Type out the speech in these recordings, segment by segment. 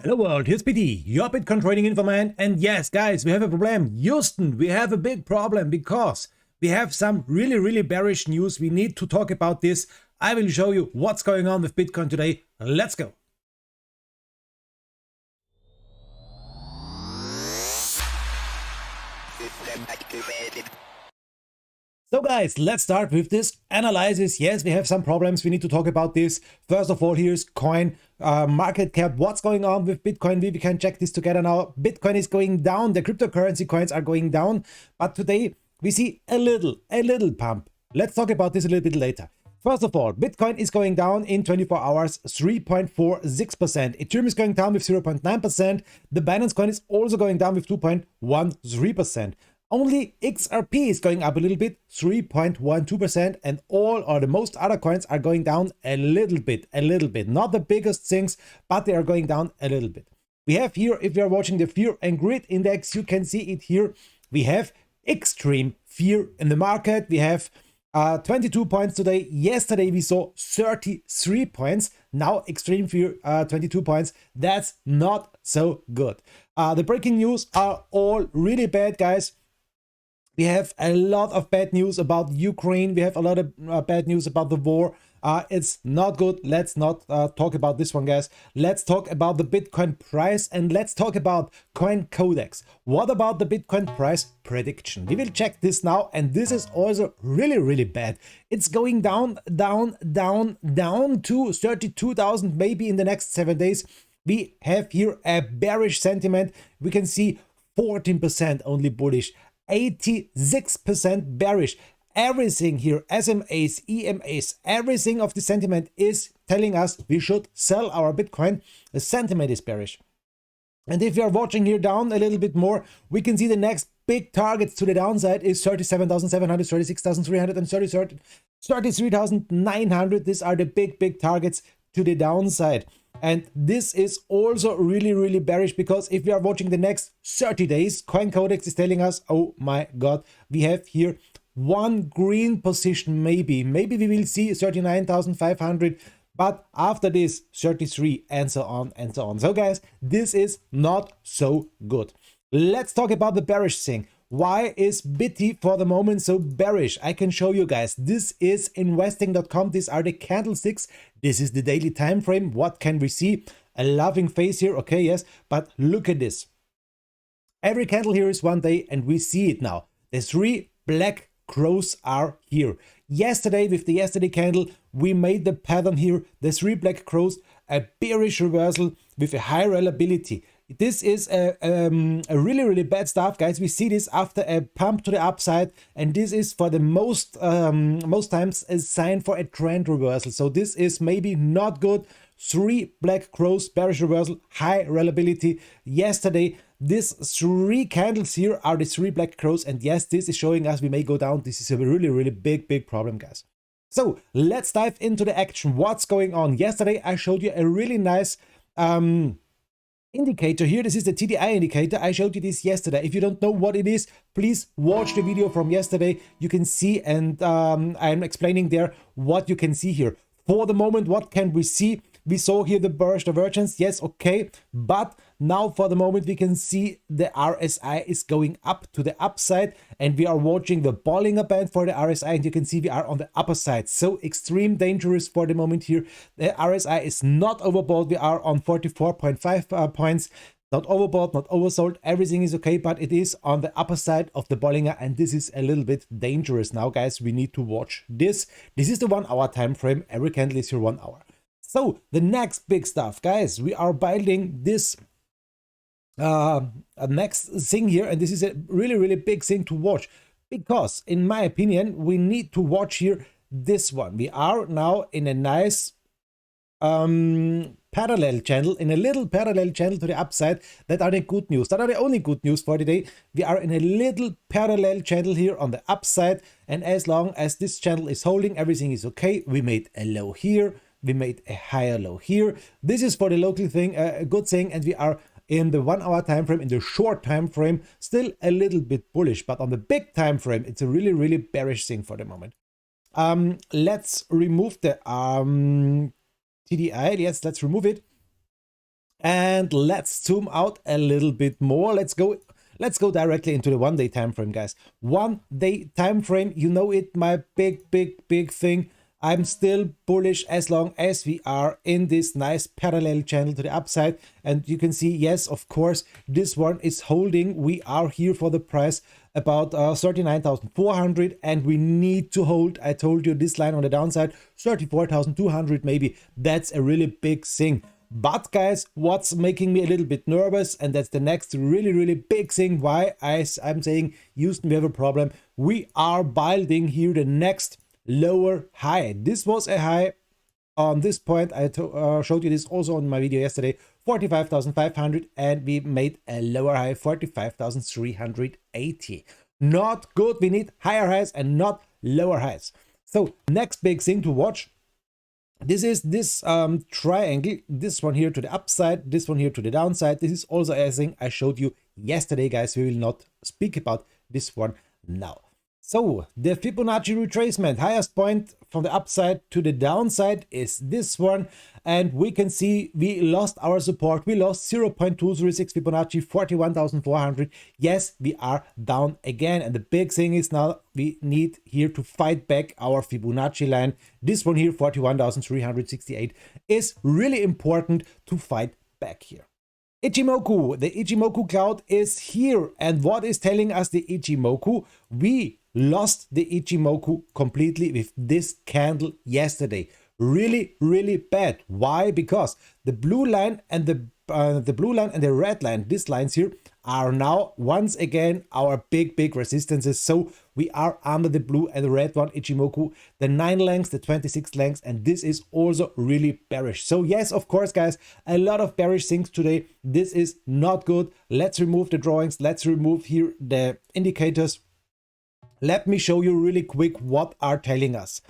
Hello world, here's Biti, your Bitcoin trading info man. And yes, guys, we have a problem. Houston, we have a big problem because we have some really bearish news. We need to talk about this. I will show you what's going on with Bitcoin today. Let's go. So guys, let's start with this analysis. Yes, we have some problems. We need to talk about this. First of all, here's CoinMarketCap. What's going on with Bitcoin? We can check this together now. Bitcoin is going down. The cryptocurrency coins are going down. But today we see a little pump. Let's talk about this a little bit later. First of all, Bitcoin is going down in 24 hours, 3.46%. Ethereum is going down with 0.9%. The Binance coin is also going down with 2.13%. Only XRP is going up a little bit, 3.12%, and all or the most other coins are going down a little bit. Not the biggest things, but they are going down a little bit. We have here, if you are watching the Fear and Greed Index, you can see it here. We have extreme fear in the market. We have 22 points today. Yesterday we saw 33 points. Now extreme fear, 22 points. That's not so good. The breaking news are all really bad, guys. We have a lot of bad news about Ukraine. We have a lot of bad news about the war. It's not good. Let's not talk about this one, guys. Let's talk about the Bitcoin price and let's talk about CoinCodex. What about the Bitcoin price prediction? We will check this now, and this is also really bad. It's going down to 32,000 maybe in the next 7 days. We have here a bearish sentiment. We can see 14% only bullish. 86% bearish. Everything here, SMAs, EMAs, everything of the sentiment is telling us we should sell our Bitcoin. The sentiment is bearish. And if you are watching here down a little bit more, we can see the next big targets to the downside is 37,700, 36,300, and 33,900. These are the big targets to the downside. And this is also really bearish, because if we are watching the next 30 days, CoinCodex is telling us, oh my god, we have here one green position. Maybe we will see 39,500, but after this 33, and so on and so on. So guys, this is not so good. Let's talk about the bearish thing. Why is Biti for the moment so bearish? I can show you guys. This is investing.com. These are the candlesticks. This is the daily time frame. What can we see? A laughing face here. Okay, yes, but look at this. Every candle here is 1 day, and we see it now. The 3 black crows are here. Yesterday, with the yesterday candle, we made the pattern here. The 3 black crows, a bearish reversal with a high reliability. This is a really bad stuff, guys. We see this after a pump to the upside, and this is for the most times a sign for a trend reversal. So this is maybe not good. 3 black crows, bearish reversal, high reliability. Yesterday, these 3 candles here are the 3 black crows, and yes, this is showing us we may go down. This is a really big problem, guys. So let's dive into the action. What's going on? Yesterday, I showed you a really nice indicator here. This is the TDI indicator. I showed you this yesterday. If you don't know what it is, please watch the video from yesterday. You can see, and I'm explaining there what you can see here. For the moment, what can we see? We saw here the bearish divergence. Yes, okay. But now for the moment, we can see the RSI is going up to the upside, and we are watching the Bollinger Band for the RSI, and you can see we are on the upper side. So extreme dangerous for the moment here. The RSI is not overbought. We are on 44.5 points. Not overbought, not oversold. Everything is okay, but it is on the upper side of the Bollinger, and this is a little bit dangerous now, guys. We need to watch this. This is the 1 hour time frame. Every candle is here 1 hour. So the next big stuff, guys, we are building this next thing here, and this is a really big thing to watch, because in my opinion, we need to watch here this one. We are now in a nice parallel channel, in a little parallel channel to the upside. That are the good news. That are the only good news for today. We are in a little parallel channel here on the upside, and as long as this channel is holding, everything is okay. We made a low here. We made a higher low here. This is for the local thing, a good thing, and we are in the 1 hour time frame, in the short time frame, still a little bit bullish, but on the big time frame, it's a really bearish thing for the moment. Let's remove the TDI. Yes, let's remove it. And And let's zoom out a little bit more. Let's go directly into the 1 day time frame, guys. 1 day time frame, you know it, my big thing. I'm still bullish as long as we are in this nice parallel channel to the upside. And you can see, yes, of course, this one is holding. We are here for the price about 39,400, and we need to hold. I told you this line on the downside, 34,200 maybe. That's a really big thing. But guys, what's making me a little bit nervous, and that's the next really big thing why I'm saying, Houston, we have a problem. We are building here the next lower high. This was a high on this point. I showed you this also on my video yesterday, 45,500, and we made a lower high, 45,380. Not good. We need higher highs and not lower highs. So next big thing to watch, this is this triangle, this one here to the upside, this one here to the downside. This is also a thing I showed you yesterday, guys. We will not speak about this one now. So the Fibonacci retracement, highest point from the upside to the downside is this one. And we can see we lost our support. We lost 0.236 Fibonacci, 41,400. Yes, we are down again. And the big thing is now we need here to fight back our Fibonacci line. This one here, 41,368, is really important to fight back here. Ichimoku, the Ichimoku cloud is here. And what is telling us the Ichimoku? We lost the Ichimoku completely with this candle yesterday. Really bad. Why? Because the blue line and the red line, these lines here, are now once again our big resistances. So we are under the blue and the red one, Ichimoku, the 9 lengths, the 26 lengths, and this is also really bearish. So yes, of course, guys, a lot of bearish things today. This is not good. Let's remove the drawings. Let's remove here the indicators. Let me show you really quick what are telling us.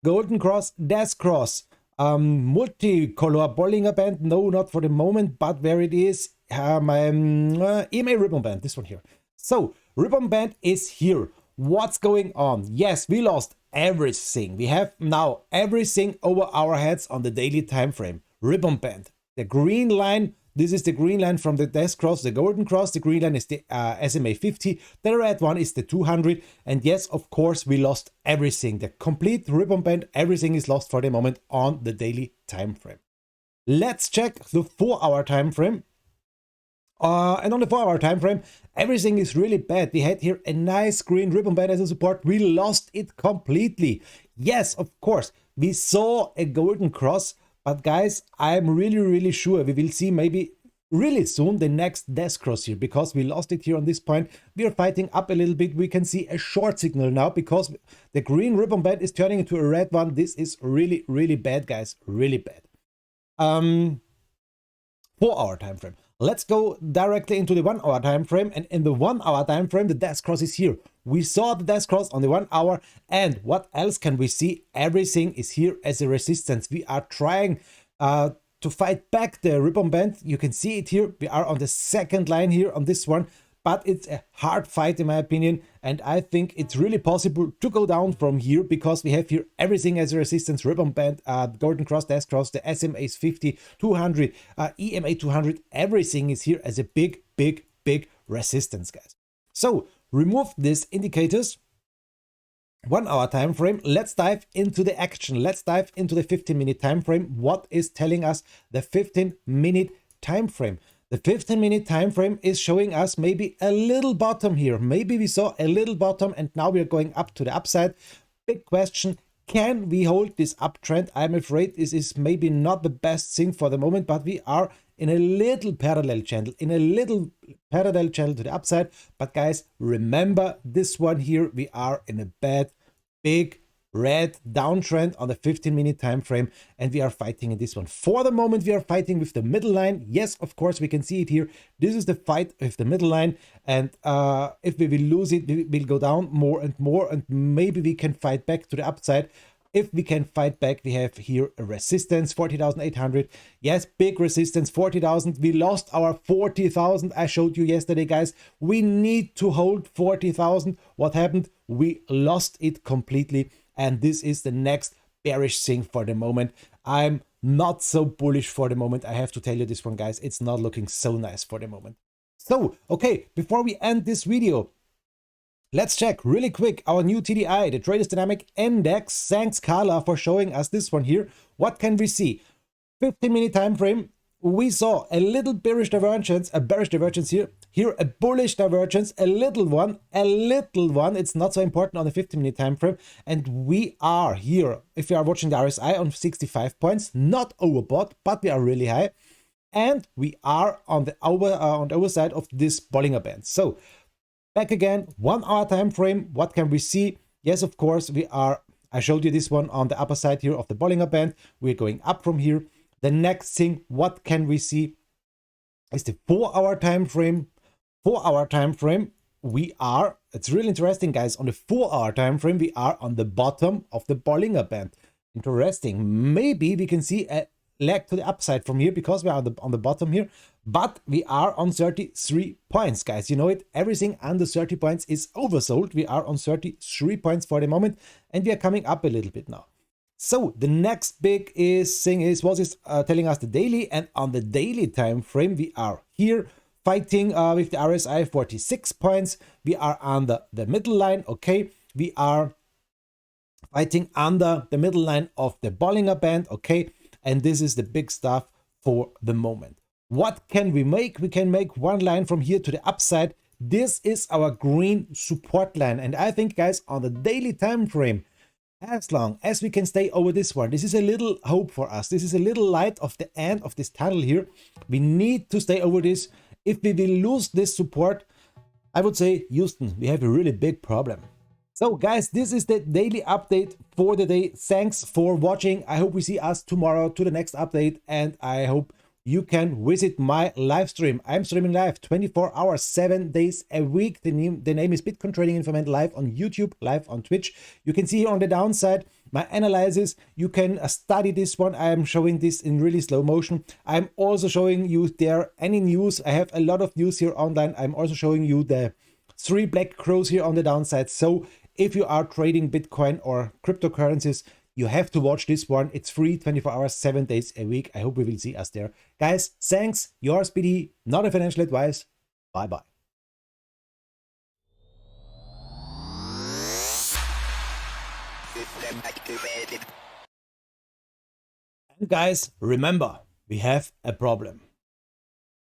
Golden cross, death cross, multicolor Bollinger Band. No, not for the moment, but where it is, my EMA ribbon band, this one here. So ribbon band is here. What's going on? Yes, we lost everything. We have now everything over our heads on the daily time frame. Ribbon band, the green line. This is the green line from the death cross, the golden cross. The green line is the SMA 50. The red one is the 200. And yes, of course, we lost everything. The complete ribbon band, everything is lost for the moment on the daily time frame. Let's check the 4-hour time frame. And on the 4-hour time frame, everything is really bad. We had here a nice green ribbon band as a support. We lost it completely. Yes, of course, we saw a golden cross. But guys, I'm really sure we will see maybe really soon the next death cross here, because we lost it here on this point. We are fighting up a little bit. We can see a short signal now because the green ribbon band is turning into a red one. This is really bad, guys, really bad. 4-hour time frame. Let's go directly into the 1-hour time frame, and in the 1-hour time frame, the death cross is here. We saw the death cross on the 1 hour, and what else can we see? Everything is here as a resistance. We are trying to fight back the ribbon band. You can see it here. We are on the second line here on this one, but it's a hard fight in my opinion, and I think it's really possible to go down from here because we have here everything as a resistance. Ribbon band, golden cross, death cross, the SMA is 50, 200, EMA 200. Everything is here as a big resistance, guys. So remove these indicators. 1-hour time frame. Let's dive into the action. Let's dive into the 15-minute time frame. What is telling us the 15-minute time frame? The 15-minute time frame is showing us maybe a little bottom here. Maybe we saw a little bottom and now we are going up to the upside. Big question, can we hold this uptrend? I'm afraid this is maybe not the best thing for the moment, but we are in a little parallel channel, to the upside. But guys, remember this one here, we are in a big red downtrend on the 15-minute time frame, and we are fighting in this one. For the moment, we are fighting with the middle line. Yes, of course, we can see it here. This is the fight with the middle line, and if we will lose it, we will go down more and more, and maybe we can fight back to the upside. If we can fight back, we have here a resistance, 40,800. Yes, big resistance, 40,000. We lost our 40,000. I showed you yesterday, guys. We need to hold 40,000. What happened? We lost it completely. And this is the next bearish thing for the moment. I'm not so bullish for the moment. I have to tell you this one, guys. It's not looking so nice for the moment. So, okay, before we end this video, let's check really quick our new TDI, the Traders Dynamic Index. Thanks, Carla, for showing us this one here. What can we see? 15-minute time frame. We saw a little bearish divergence, here. Here, a bullish divergence, a little one. It's not so important on the 15-minute time frame. And we are here, if you are watching the RSI, on 65 points, not overbought, but we are really high. And we are on the overside of this Bollinger Band. So back again, 1 hour time frame. What can we see? Yes, of course, we are. I showed you this one on the upper side here of the Bollinger Band. We're going up from here. The next thing, what can we see, is the 4 hour time frame. 4 hour time frame. We are. It's really interesting, guys. On the 4 hour time frame, we are on the bottom of the Bollinger Band. Interesting. Maybe we can see a leg to the upside from here because we are on the bottom here, but we are on 33 points, guys. You know it, everything under 30 points is oversold. We are on 33 points for the moment, and we are coming up a little bit now. So the next big thing is what is telling us the daily, and on the daily time frame we are here fighting with the RSI 46 points. We are under the middle line. Okay, we are fighting under the middle line of the Bollinger Band. Okay, and this is the big stuff for the moment. What can we make? We can make one line from here to the upside. This is our green support line. And I think, guys, on the daily time frame, as long as we can stay over this one, this is a little hope for us. This is a little light of the end of this tunnel here. We need to stay over this. If we will lose this support, I would say, Houston, we have a really big problem. So guys, this is the daily update for the day. Thanks for watching. I hope we see us tomorrow to the next update, and I hope you can visit my live stream. I'm streaming live 24 hours, 7 days a week. The name is Bitcoin Trading Information, live on YouTube, live on Twitch. You can see here on the downside my analysis. You can study this one. I am showing this in really slow motion. I'm also showing you there any news. I have a lot of news here online. I'm also showing you the 3 black crows here on the downside. So if you are trading Bitcoin or cryptocurrencies, you have to watch this one. It's free, 24 hours, 7 days a week. I hope we will see us there. Guys, thanks. Yours, Biti. Not a financial advice. Bye-bye. And guys, remember, we have a problem.